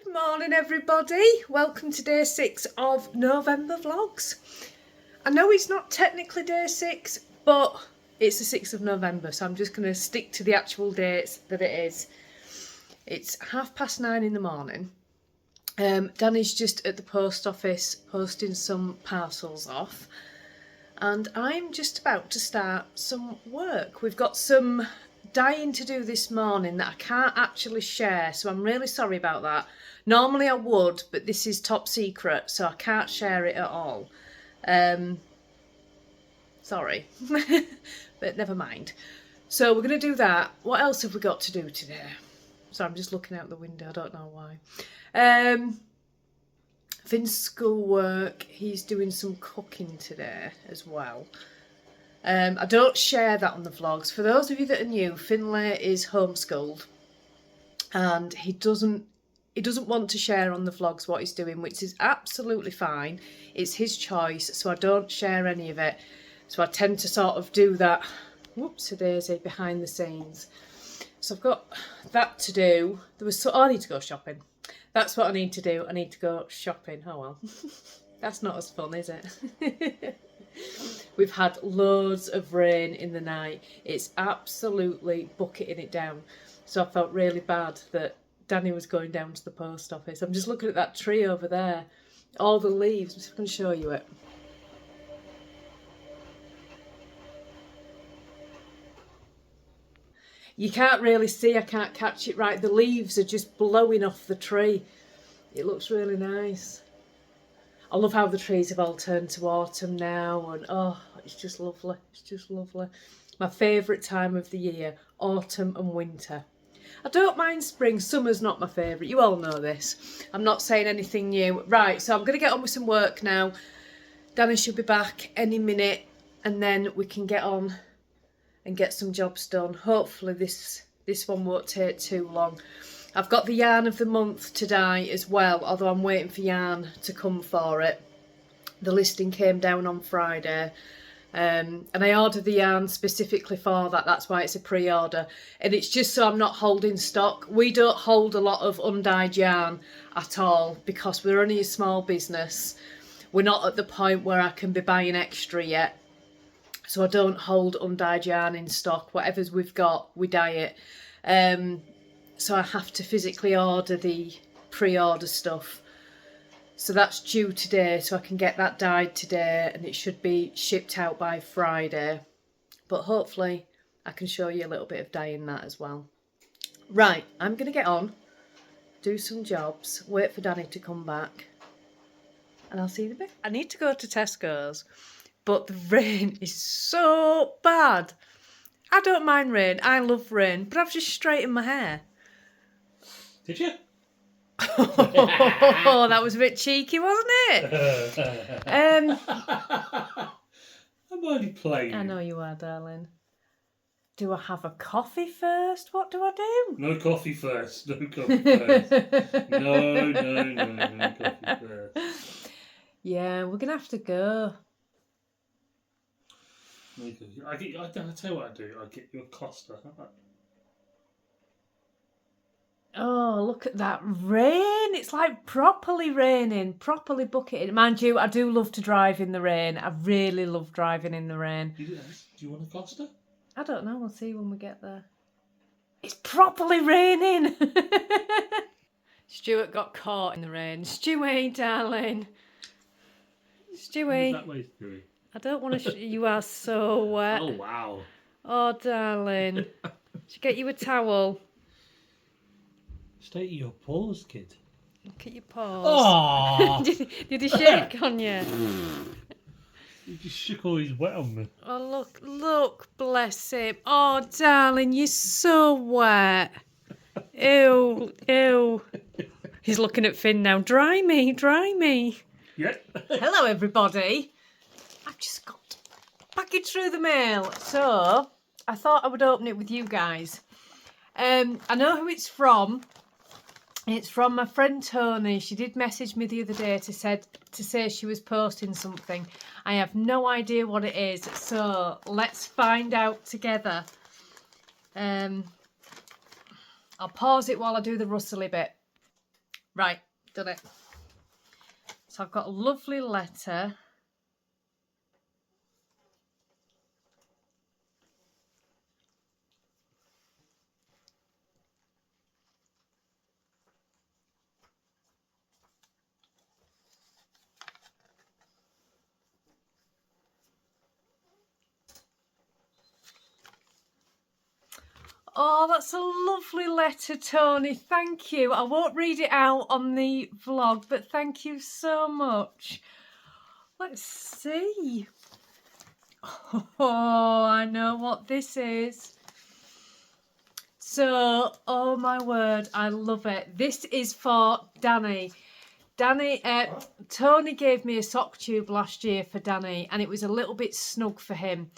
Good morning everybody, welcome to day 6 of November vlogs. I know it's not technically day 6, but it's the 6th of November, so I'm just going to stick to the actual dates that it is. It's 9:30 in the morning. Danny's just at the post office posting some parcels off, and I'm just about to start some work. We've got some dyeing to do this morning that I can't actually share, so I'm really sorry about that. Normally I would, but this is top secret, so I can't share it at all. Sorry, but never mind. So we're going to do that. What else have we got to do today? So I'm just looking out the window, I don't know why. Finn's schoolwork, he's doing some cooking today as well. I don't share that on the vlogs. For those of you that are new, Finlay is homeschooled and he doesn't want to share on the vlogs what he's doing, which is absolutely fine. It's his choice, so I don't share any of it. So I tend to sort of do that, whoops-a-daisy, behind the scenes. So I've got that to do. I need to go shopping. That's what I need to do. I need to go shopping. Oh well. That's not as fun, is it? We've had loads of rain in the night. It's absolutely bucketing it down. So I felt really bad that Danny was going down to the post office. I'm just looking at that tree over there. All the leaves. I'm just going to show you it. You can't really see. I can't catch it right. The leaves are just blowing off the tree. It looks really nice. I love how the trees have all turned to autumn now, and oh, it's just lovely. It's just lovely. My favourite time of the year, autumn and winter. I don't mind spring. Summer's not my favourite. You all know this. I'm not saying anything new. Right, so I'm going to get on with some work now. Danny should be back any minute, and then we can get on and get some jobs done. Hopefully this one won't take too long. I've got the yarn of the month to dye as well, although I'm waiting for yarn to come for it. The listing came down on Friday, and I ordered the yarn specifically for that. That's why it's a pre-order, and it's just so I'm not holding stock. We don't hold a lot of undyed yarn at all because we're only a small business. We're not at the point where I can be buying extra yet, so I don't hold undyed yarn in stock. Whatever's we've got, we dye it. So I have to physically order the pre-order stuff. So that's due today, so I can get that dyed today, and it should be shipped out by Friday. But hopefully I can show you a little bit of dyeing that as well. Right, I'm going to get on, do some jobs, wait for Danny to come back, and I'll see you in a bit. I need to go to Tesco's, but the rain is so bad. I don't mind rain, I love rain, but I've just straightened my hair. Did you? Oh, that was a bit cheeky, wasn't it? I'm only playing. I know you are, darling. Do I have a coffee first? What do I do? No coffee first. No coffee first. No coffee first. Yeah, we're going to have to go. I'll tell you what I do. I'll get you a Costa. How about? Oh, look at that rain. It's like properly raining, properly bucketing. Mind you, I do love to drive in the rain. I really love driving in the rain. Do you want a Costa? I don't know. We'll see when we get there. It's properly raining. Stuart got caught in the rain. Stewie, darling. Stewie. That way, Stewie. I don't want to... You are so wet. Oh, wow. Oh, darling. Should I get you a towel? Stay at your paws, kid. Look at your paws. Oh! Did he shake on you? He just shook all his wet on me. Oh, look, bless him. Oh, darling, you're so wet. Ew. He's looking at Finn now. Dry me. Yeah. Hello, everybody. I've just got a package through the mail. So, I thought I would open it with you guys. I know who it's from. It's from my friend Tony. She did message me the other day to say she was posting something. I have no idea what it is, so let's find out together. I'll pause it while I do the rustly bit. Right, done it. So I've got a lovely letter. Oh, that's a lovely letter, Tony. Thank you. I won't read it out on the vlog, but thank you so much. Let's see. Oh, I know what this is. So, oh my word, I love it. This is for Danny. Danny, Tony gave me a sock tube last year for Danny, and it was a little bit snug for him.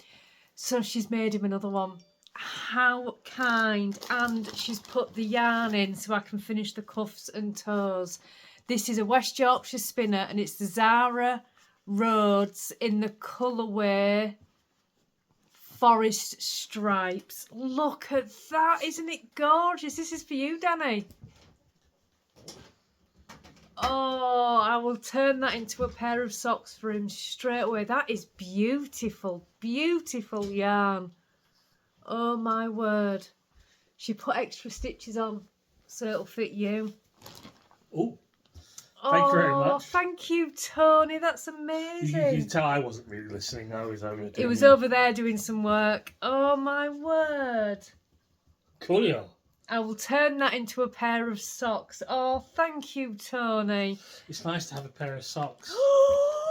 So she's made him another one. How kind. And she's put the yarn in so I can finish the cuffs and toes. This is a West Yorkshire spinner, and it's the Zara Rhodes in the colourway Forest Stripes. Look at that. Isn't it gorgeous? This is for you, Danny. Oh, I will turn that into a pair of socks for him straight away. That is beautiful, beautiful yarn. Oh my word. She put extra stitches on so it'll fit you. Oh, thank you very much. Thank you, Tony. That's amazing. You can tell I wasn't really listening. I was over It was over there doing some work. Oh my word. Coolio. I will turn that into a pair of socks. Oh, thank you, Tony. It's nice to have a pair of socks.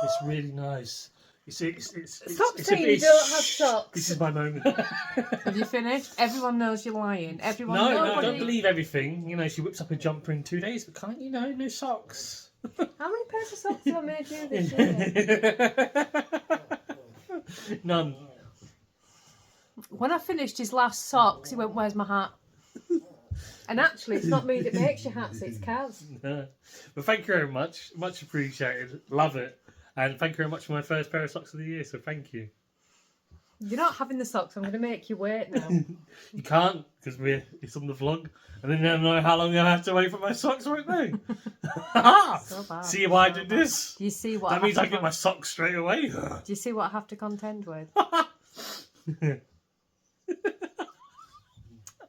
It's really nice. You see, Stop saying you don't have socks. This is my moment. Have you finished? Everyone knows you're lying. Everyone. No, don't believe everything. You know, she whips up a jumper in 2 days, but can't you know, no socks. How many pairs of socks have I made you this year? None. When I finished his last socks, he went, "Where's my hat?" And actually, it's not me that makes your hats, it's Kaz. No. But thank you very much. Much appreciated. Love it. And thank you very much for my first pair of socks of the year, so thank you. You're not having the socks, I'm going to make you wait now. You can't, because it's on the vlog. And then you don't know how long I have to wait for my socks, won't they? So bad. See why I did this? Do you see what That means I get my socks straight away. Do you see what I have to contend with?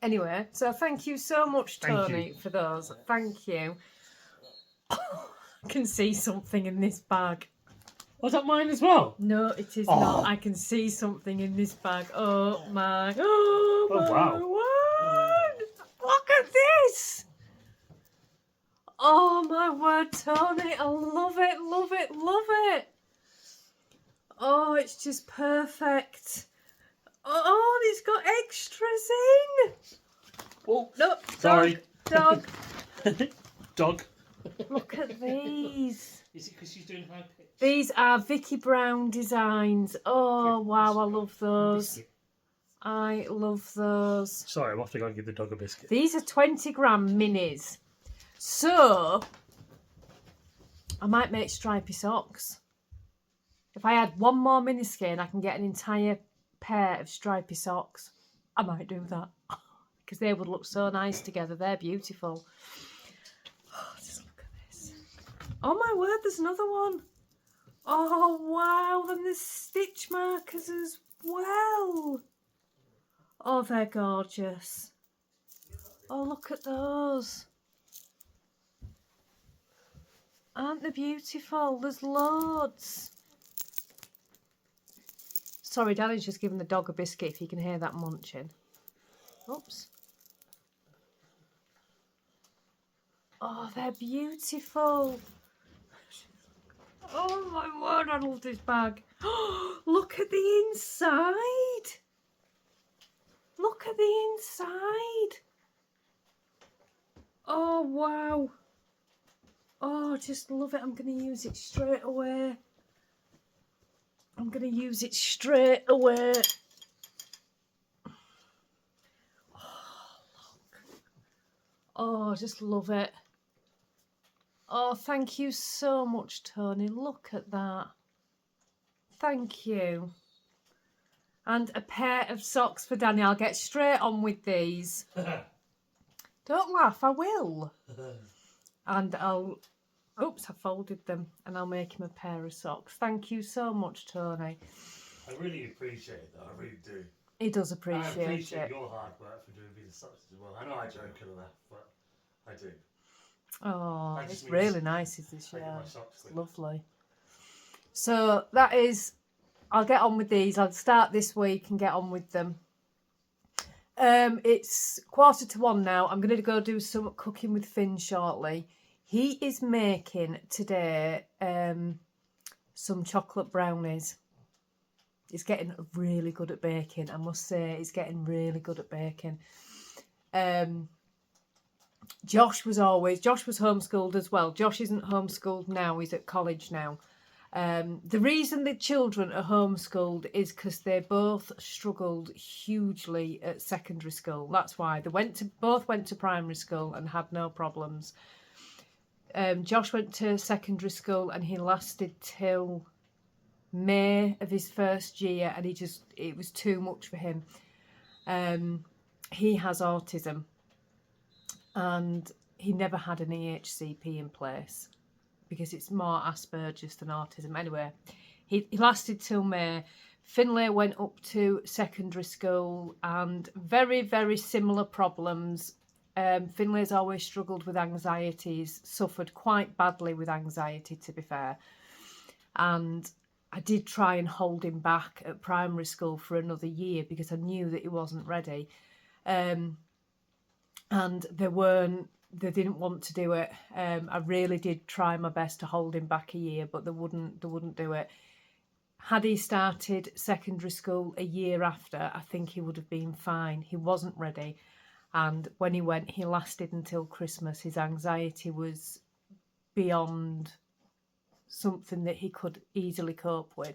Anyway, so thank you so much, Tony, for those. Thank you. I can see something in this bag. Was that mine as well? No, it is not. I can see something in this bag. Oh my wow. Word. Look at this. Oh my word, Tony. I love it, love it, love it. Oh, it's just perfect. Oh, it's got extras in. Oh, no, sorry. Dog. Dog. Look at these. Is it because she's doing high pitch? These are Vicky Brown designs. Oh, wow, I love those. I love those. Sorry, I'm off to go and give the dog a biscuit. These are 20-gram minis. So, I might make stripy socks. If I add one more mini skein, I can get an entire pair of stripy socks. I might do that. Because they would look so nice together. They're beautiful. Oh, just look at this. Oh my word, there's another one. Oh wow, and there's stitch markers as well. Oh, they're gorgeous. Oh, look at those. Aren't they beautiful? There's loads. Sorry, Daddy's just giving the dog a biscuit if you can hear that munching. Oops. Oh, they're beautiful. Oh my word, I love this bag. Look at the inside. Look at the inside. Oh, wow. Oh, I just love it. I'm going to use it straight away. I'm going to use it straight away. Oh, look. Oh, I just love it. Oh, thank you so much, Tony. Look at that. Thank you. And a pair of socks for Danny. I'll get straight on with these. Don't laugh, I will. and oops, I folded them, and I'll make him a pair of socks. Thank you so much, Tony. I really appreciate that. I really do. He does I appreciate appreciate it. your hard work for doing these socks as well. I know I joke and laugh, but I do. Oh, That just it's means really nice, is this I get yarn? my socks It's quick. lovely. So that is, I'll get on with these. I'll start this week and get on with them. It's 1:45 now. I'm going to go do some cooking with Finn shortly. He is making today some chocolate brownies. He's getting really good at baking. I must say, he's getting really good at baking. Josh was homeschooled as well. Josh isn't homeschooled now. He's at college now. The reason the children are homeschooled is because they both struggled hugely at secondary school. That's why they both went to primary school and had no problems. Josh went to secondary school and he lasted till May of his first year, and it was too much for him. He has autism, and he never had an EHCP in place, because it's more Asperger's than autism. Anyway, he lasted till May. Finlay went up to secondary school and very, very similar problems. Finlay's always struggled with anxieties, suffered quite badly with anxiety, to be fair. And I did try and hold him back at primary school for another year because I knew that he wasn't ready. And they didn't want to do it. I really did try my best to hold him back a year, but they wouldn't do it. Had he started secondary school a year after, I think he would have been fine. He wasn't ready. And when he went, he lasted until Christmas. His anxiety was beyond something that he could easily cope with.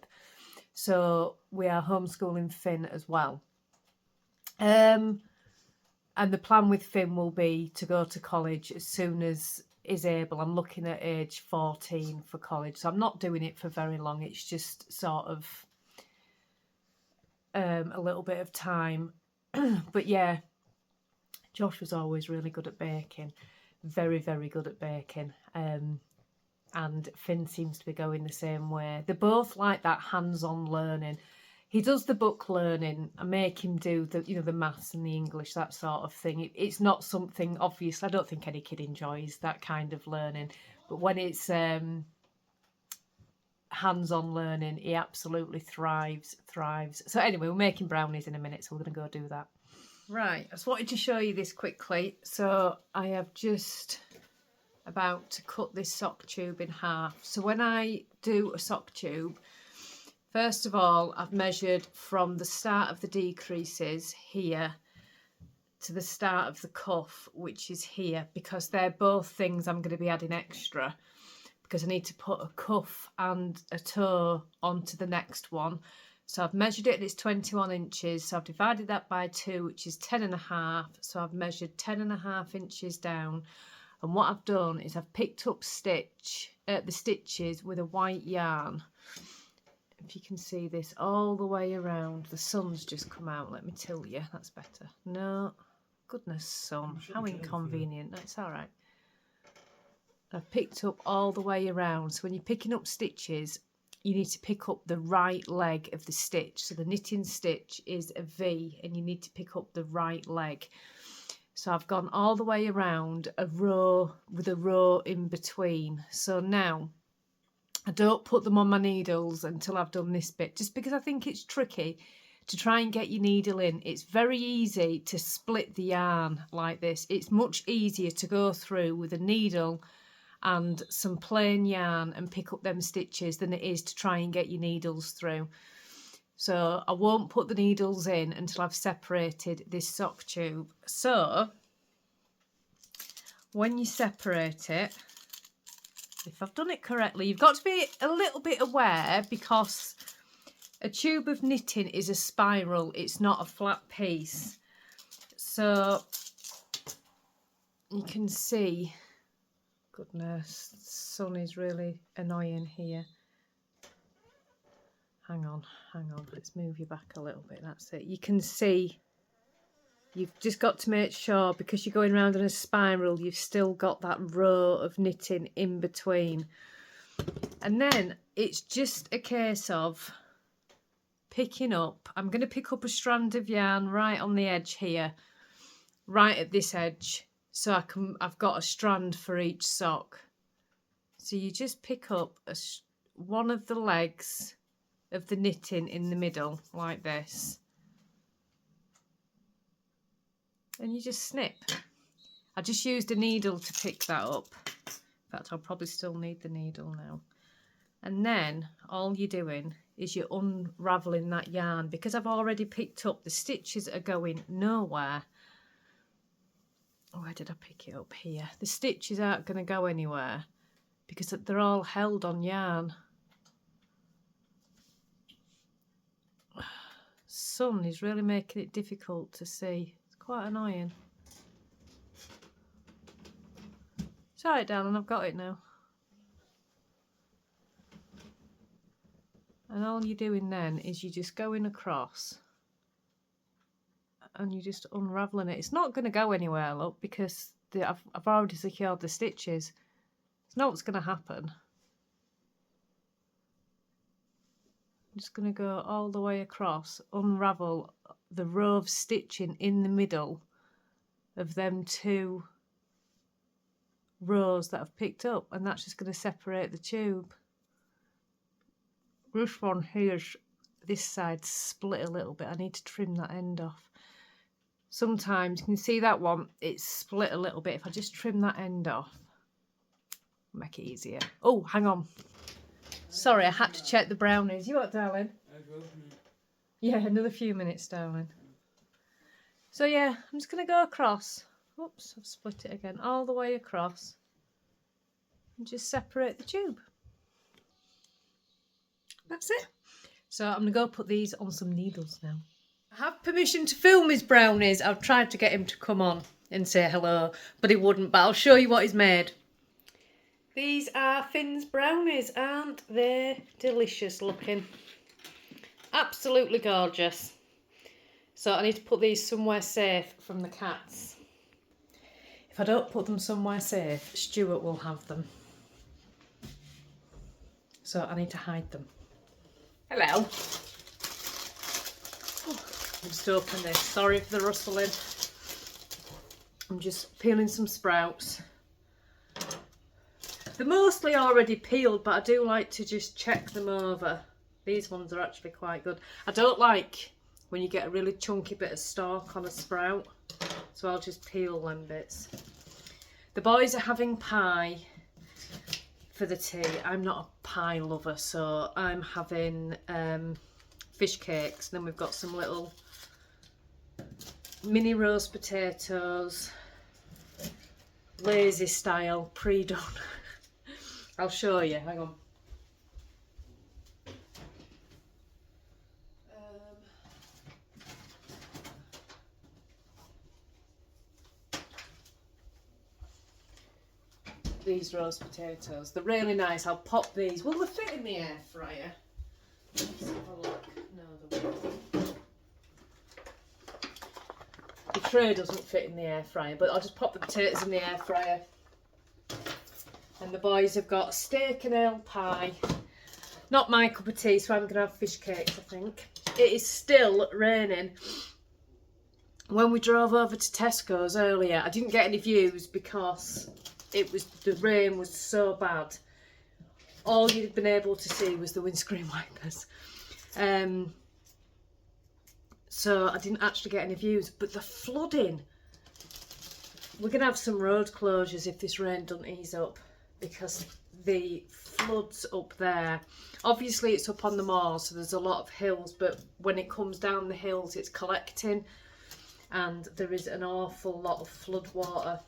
So we are homeschooling Finn as well. And the plan with Finn will be to go to college as soon as is able. I'm looking at age 14 for college, so I'm not doing it for very long. It's just sort of a little bit of time. But yeah, Josh was always really good at baking, very, very good at baking. And Finn seems to be going the same way. They're both like that hands-on learning. He does the book learning. I make him do the maths and the English, that sort of thing. It's not something, obviously, I don't think any kid enjoys that kind of learning. But when it's hands-on learning, he absolutely thrives. So anyway, we're making brownies in a minute, so we're going to go do that. Right, I just wanted to show you this quickly. So I have just about to cut this sock tube in half. So when I do a sock tube, first of all, I've measured from the start of the decreases here to the start of the cuff, which is here, because they're both things I'm going to be adding extra, because I need to put a cuff and a toe onto the next one. So I've measured it and it's 21 inches. So I've divided that by 2, which is 10.5. So I've measured 10.5 inches down. And what I've done is I've picked up the stitches with a white yarn. If you can see this all the way around. The sun's just come out. Let me tilt you. That's better. No. Goodness, sun. How inconvenient. That's all right. I've picked up all the way around. So when you're picking up stitches, you need to pick up the right leg of the stitch. So the knitting stitch is a V and you need to pick up the right leg. So I've gone all the way around a row with a row in between. So now I don't put them on my needles until I've done this bit, just because I think it's tricky to try and get your needle in. It's very easy to split the yarn like this. It's much easier to go through with a needle and some plain yarn and pick up them stitches than it is to try and get your needles through. So I won't put the needles in until I've separated this sock tube. So when you separate it, if I've done it correctly, you've got to be a little bit aware, because a tube of knitting is a spiral, it's not a flat piece. So you can see, goodness, the sun is really annoying here. Hang on, let's move you back a little bit, that's it. You can see You've just got to make sure, because you're going around in a spiral, you've still got that row of knitting in between. And then it's just a case of picking up. I'm going to pick up a strand of yarn right on the edge here, right at this edge, so I've got a strand for each sock. So you just pick up one of the legs of the knitting in the middle like this, and you just snip. I just used a needle to pick that up. In fact, I'll probably still need the needle now. And then all you're doing is you're unravelling that yarn, because I've already picked up the stitches are going nowhere. Where did I pick it up? Here. The stitches aren't going to go anywhere because they're all held on yarn. Sun is really making it difficult to see. It's quite annoying. It's alright, darling, I've got it now. And all you're doing then is you're just going across and you're just unravelling it. It's not going to go anywhere, look, because I've already secured the stitches. It's not what's going to happen. I'm just going to go all the way across, unravel the row of stitching in the middle of them two rows that I've picked up, and that's just going to separate the tube. This one here's, this side split a little bit. I need to trim that end off. Sometimes you can see that one, it's split a little bit. If I just trim that end off, make it easier. Oh, hang on. Sorry, I had to check the brownies. You what, darling? Yeah, another few minutes, darling. So yeah, I'm just going to go across. Oops, I've split it again. All the way across. And just separate the tube. That's it. So I'm going to go put these on some needles now. I have permission to film his brownies. I've tried to get him to come on and say hello, but he wouldn't. But I'll show you what he's made. These are Finn's brownies. Aren't they delicious looking? Absolutely gorgeous. So I need to put these somewhere safe from the cats. If I don't put them somewhere safe, Stuart will have them. So I need to hide them. Hello. Oh, I'll just open this. Sorry for the rustling. I'm just peeling some sprouts. They're mostly already peeled, but I do like to just check them over. These ones are actually quite good. I don't like when you get a really chunky bit of stalk on a sprout, so I'll just peel them bits. The boys are having pie for the tea. I'm not a pie lover, so I'm having fish cakes. Then we've got some little mini roast potatoes, lazy style, pre-done. I'll show you, hang on. These roast potatoes, they're really nice. I'll pop these. Will they fit in the air fryer? Let's have a look. No, they won't. The tray doesn't fit in the air fryer, but I'll just pop the potatoes in the air fryer. And the boys have got steak and ale pie. Not my cup of tea, so I'm going to have fish cakes, I think. It is still raining. When we drove over to Tesco's earlier, I didn't get any views because the rain was so bad. All you'd been able to see was the windscreen wipers. So I didn't actually get any views, but the flooding. We're going to have some road closures if this rain doesn't ease up, because the floods up there, obviously it's up on the moor, so there's a lot of hills, but when it comes down the hills it's collecting, and there is an awful lot of flood water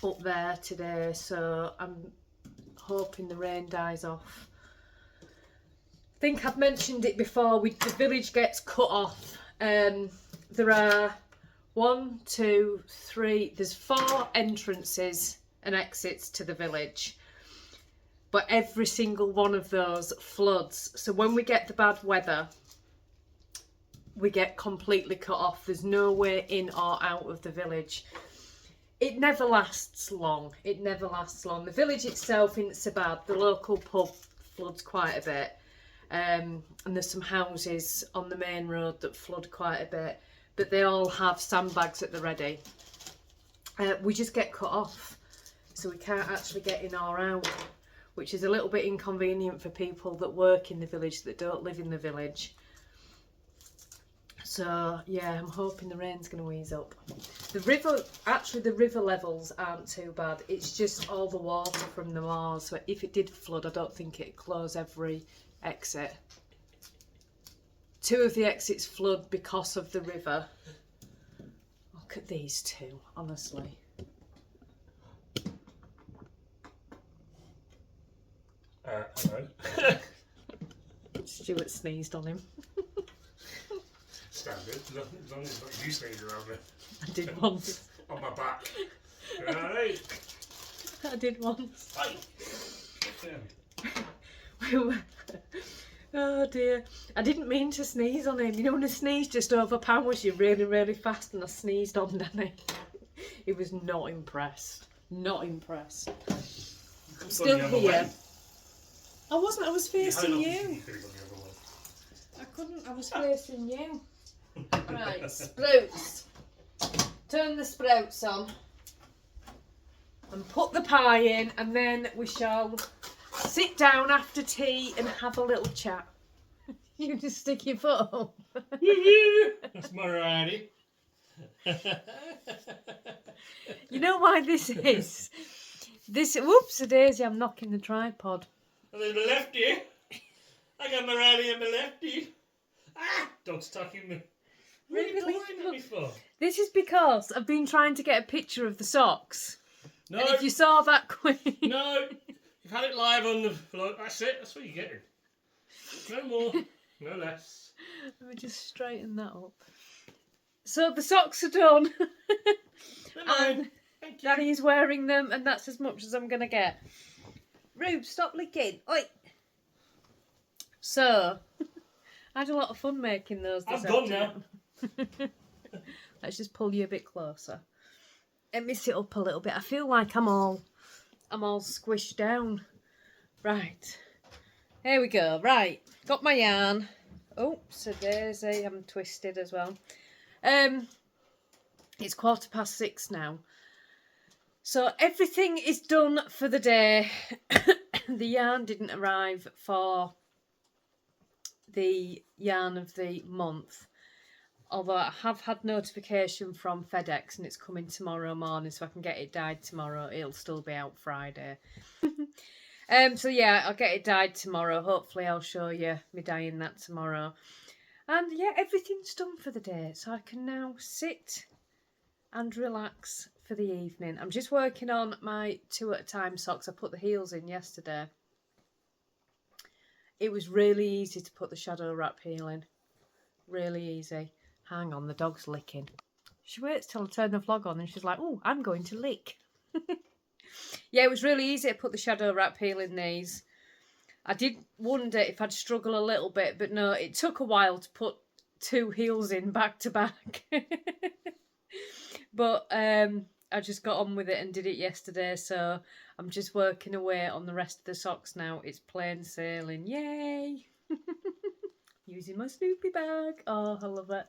up there today, so I'm hoping the rain dies off. I think I've mentioned it before, the village gets cut off. There are 1, 2, 3, there's 4 entrances and exits to the village, but every single one of those floods. So when we get the bad weather, we get completely cut off. There's no way in or out of the village. It never lasts long. It never lasts long. The village itself isn't so bad. The local pub floods quite a bit. And there's some houses on the main road that flood quite a bit. But they all have sandbags at the ready. We just get cut off. So we can't actually get in or out, which is a little bit inconvenient for people that work in the village that don't live in the village. So yeah, I'm hoping the rain's going to ease up. The river levels aren't too bad. It's just all the water from the moors. So if it did flood, I don't think it'd close every exit. 2 of the exits flood because of the river. Look at these two, honestly. Hello. Stuart sneezed on him. Standard, as long as it's not you sneeze around me. I did once. On my back. Right. I did once. Yeah. Oh dear. I didn't mean to sneeze on him. You know when a sneeze just overpowers you really, really fast, and I sneezed on Danny. He was not impressed. Not impressed. Still here. I wasn't, I was facing you. I couldn't, I was facing you. Right, sprouts. Turn the sprouts on. And put the pie in, and then we shall sit down after tea and have a little chat. You just stick your foot up. That's my righty. You know why this is? Whoops, a daisy, I'm knocking the tripod. And there's my lefty. I got my righty and my lefty. Ah! Dog's attacking me. What are you pointing at me for? This is because I've been trying to get a picture of the socks. No. And if you saw that quick. No. You've had it live on the float. That's it. That's what you're getting. No more. No less. Let me just straighten that up. So the socks are done. And Daddy's wearing them, and that's as much as I'm going to get. Rube, stop licking. Oi. So, I had a lot of fun making those this I'm done now. Let's just pull you a bit closer. Let me sit up a little bit. I feel like I'm all squished down. Right. Here we go. Right. Got my yarn. Oh, so daisy. I'm twisted as well. It's 6:15 now. So everything is done for the day. The yarn didn't arrive for the yarn of the month. Although I have had notification from FedEx and it's coming tomorrow morning, so I can get it dyed tomorrow. It'll still be out Friday. So yeah, I'll get it dyed tomorrow. Hopefully I'll show you me dyeing that tomorrow. And yeah, everything's done for the day. So I can now sit and relax for the evening. I'm just working on my 2 at a time socks. I put the heels in yesterday. It was really easy to put the shadow wrap heel in. Really easy. Hang on, the dog's licking. She waits till I turn the vlog on and she's like, oh, I'm going to lick. Yeah, it was really easy to put the shadow wrap heel in these. I did wonder if I'd struggle a little bit, but no, it took a while to put 2 heels in back to back. But I just got on with it and did it yesterday, so I'm just working away on the rest of the socks now. It's plain sailing. Yay! Using my Snoopy bag. Oh, I love it.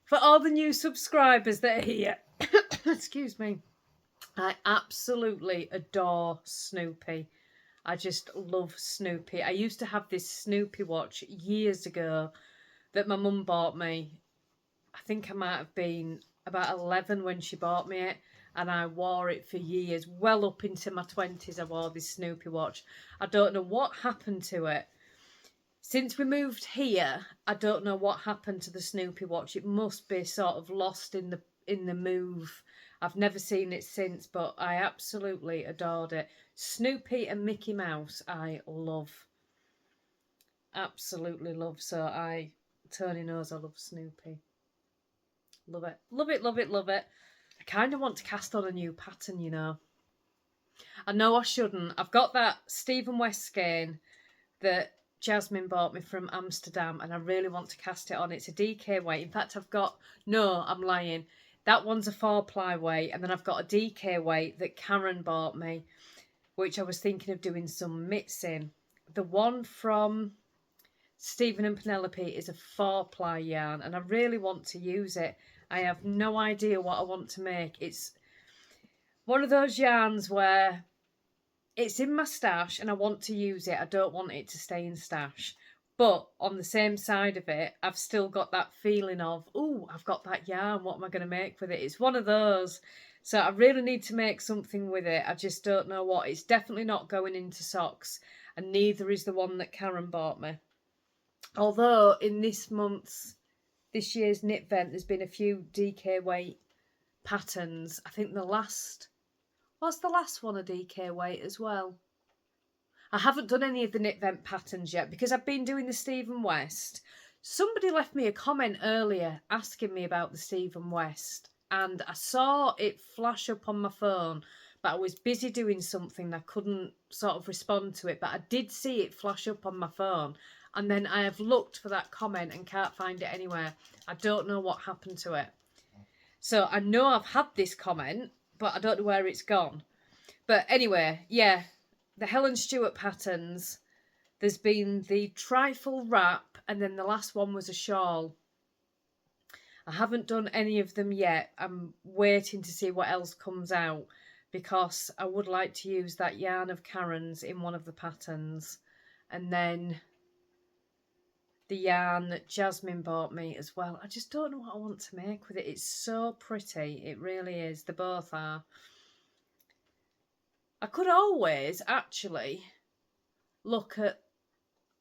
For all the new subscribers that are here, excuse me, I absolutely adore Snoopy. I just love Snoopy. I used to have this Snoopy watch years ago that my mum bought me. I think I might have been about 11 when she bought me it, and I wore it for years. Well up into my 20s I wore this Snoopy watch. I don't know what happened to it. Since we moved here, I don't know what happened to the Snoopy watch. It must be sort of lost in the move. I've never seen it since, but I absolutely adored it. Snoopy and Mickey Mouse, I love. Absolutely love. So Tony knows I love Snoopy. Love it. Love it, love it, love it. I kind of want to cast on a new pattern, you know. I know I shouldn't. I've got that Stephen West skein that Jasmine bought me from Amsterdam, and I really want to cast it on. It's a DK weight. In fact, no, I'm lying. That one's a 4-ply weight, and then I've got a DK weight that Karen bought me, which I was thinking of doing some mitts in. The one from Stephen and Penelope is a 4-ply yarn, and I really want to use it. I have no idea what I want to make. It's one of those yarns where it's in my stash and I want to use it. I don't want it to stay in stash. But on the same side of it, I've still got that feeling of, oh, I've got that yarn. What am I going to make with it? It's one of those. So I really need to make something with it. I just don't know what. It's definitely not going into socks. And neither is the one that Karen bought me. Although in this year's knit vent, there's been a few DK weight patterns. I think was the last one a DK weight as well? I haven't done any of the knit vent patterns yet because I've been doing the Stephen West. Somebody left me a comment earlier asking me about the Stephen West, and I saw it flash up on my phone, but I was busy doing something. I couldn't sort of respond to it, but I did see it flash up on my phone, and then I have looked for that comment and can't find it anywhere. I don't know what happened to it. So I know I've had this comment, but I don't know where it's gone. But anyway, yeah, the Helen Stewart patterns, there's been the trifle wrap, and then the last one was a shawl. I haven't done any of them yet. I'm waiting to see what else comes out, because I would like to use that yarn of Karen's in one of the patterns. And then the yarn that Jasmine bought me as well. I just don't know what I want to make with it. It's so pretty. It really is. They both are. I could always actually look at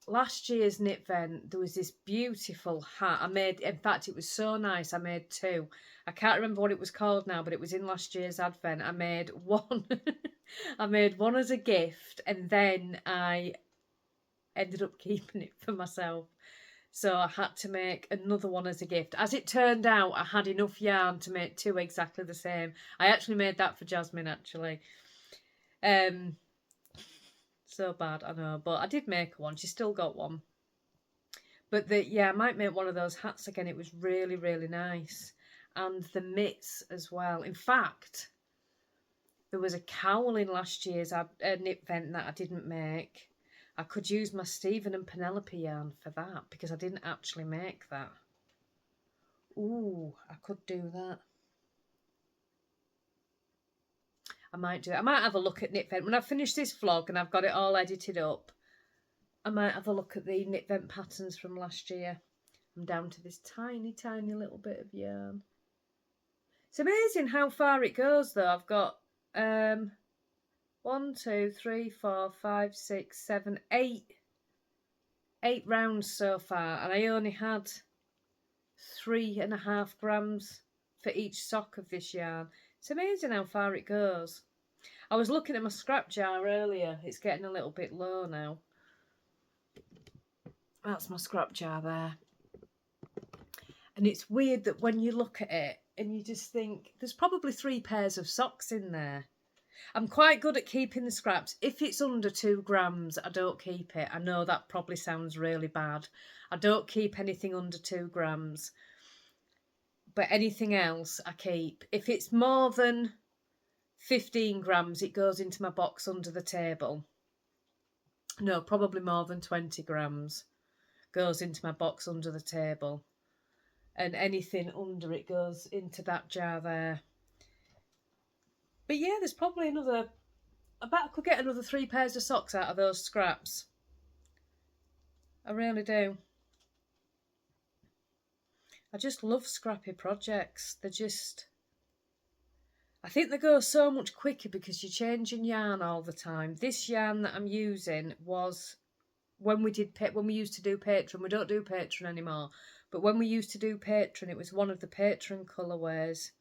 last year's knit vent. There was this beautiful hat I made. In fact, it was so nice. I made two. I can't remember what it was called now, but it was in last year's advent. I made one. I made one as a gift, and then I ended up keeping it for myself. So I had to make another one as a gift. As it turned out, I had enough yarn to make two exactly the same. I actually made that for Jasmine, actually. So bad, I know. But I did make one. She still got one. But I might make one of those hats again. It was really, really nice. And the mitts as well. In fact, there was a cowl in last year's knit vent that I didn't make. I could use my Stephen and Penelope yarn for that, because I didn't actually make that. Ooh, I could do that. I might do it. I might have a look at knit vent. When I finish this vlog and I've got it all edited up, I might have a look at the knit vent patterns from last year. I'm down to this tiny, tiny little bit of yarn. It's amazing how far it goes, though. I've got 1, 2, 3, 4, 5, 6, 7, 8 rounds so far, and I only had 3.5 grams for each sock of this yarn. It's amazing how far it goes. I was looking at my scrap jar earlier. It's getting a little bit low now. That's my scrap jar there. And it's weird that when you look at it and you just think, there's probably 3 pairs of socks in there. I'm quite good at keeping the scraps. If it's under 2 grams, I don't keep it. I know that probably sounds really bad. I don't keep anything under 2 grams. But anything else, I keep. If it's more than 15 grams, it goes into my box under the table. No, probably more than 20 grams goes into my box under the table. And anything under it goes into that jar there. But yeah, there's probably another... I bet I could get another 3 pairs of socks out of those scraps. I really do. I just love scrappy projects. They're just... I think they go so much quicker because you're changing yarn all the time. This yarn that I'm using was when we used to do Patron. We don't do Patron anymore. But when we used to do Patron, it was one of the Patron colourways.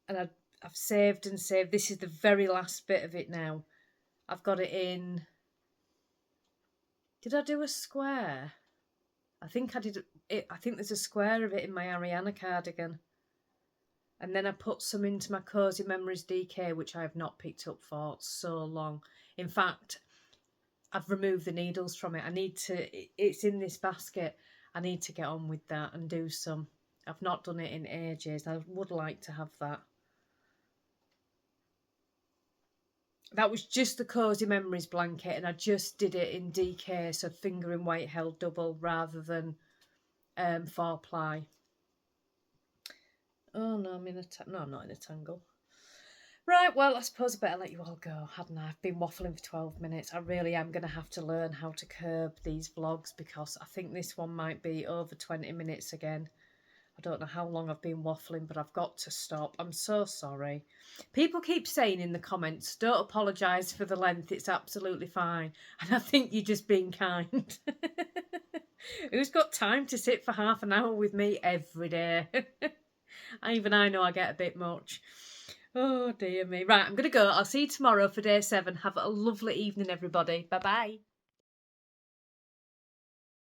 And I've saved and saved. This is the very last bit of it now. I've got it in... Did I do a square? I think I did. I think there's a square of it in my Ariana cardigan. And then I put some into my Cozy Memories DK, which I have not picked up for so long. In fact, I've removed the needles from it. I need to, it's in this basket. I need to get on with that and do some. I've not done it in ages. I would like to have that. That was just the Cozy Memories blanket, and I just did it in DK, so fingering weight held double rather than 4-ply. Oh no, I'm in a no, I'm not in a tangle. Right, well, I suppose I better let you all go, hadn't I? I've been waffling for 12 minutes. I really am going to have to learn how to curb these vlogs, because I think this one might be over 20 minutes again. I don't know how long I've been waffling, but I've got to stop. I'm so sorry. People keep saying in the comments, don't apologise for the length, it's absolutely fine. And I think you're just being kind. Who's got time to sit for half an hour with me every day? Even I know I get a bit much. Oh dear me. Right, I'm going to go. I'll see you tomorrow for day 7. Have a lovely evening, everybody. Bye-bye.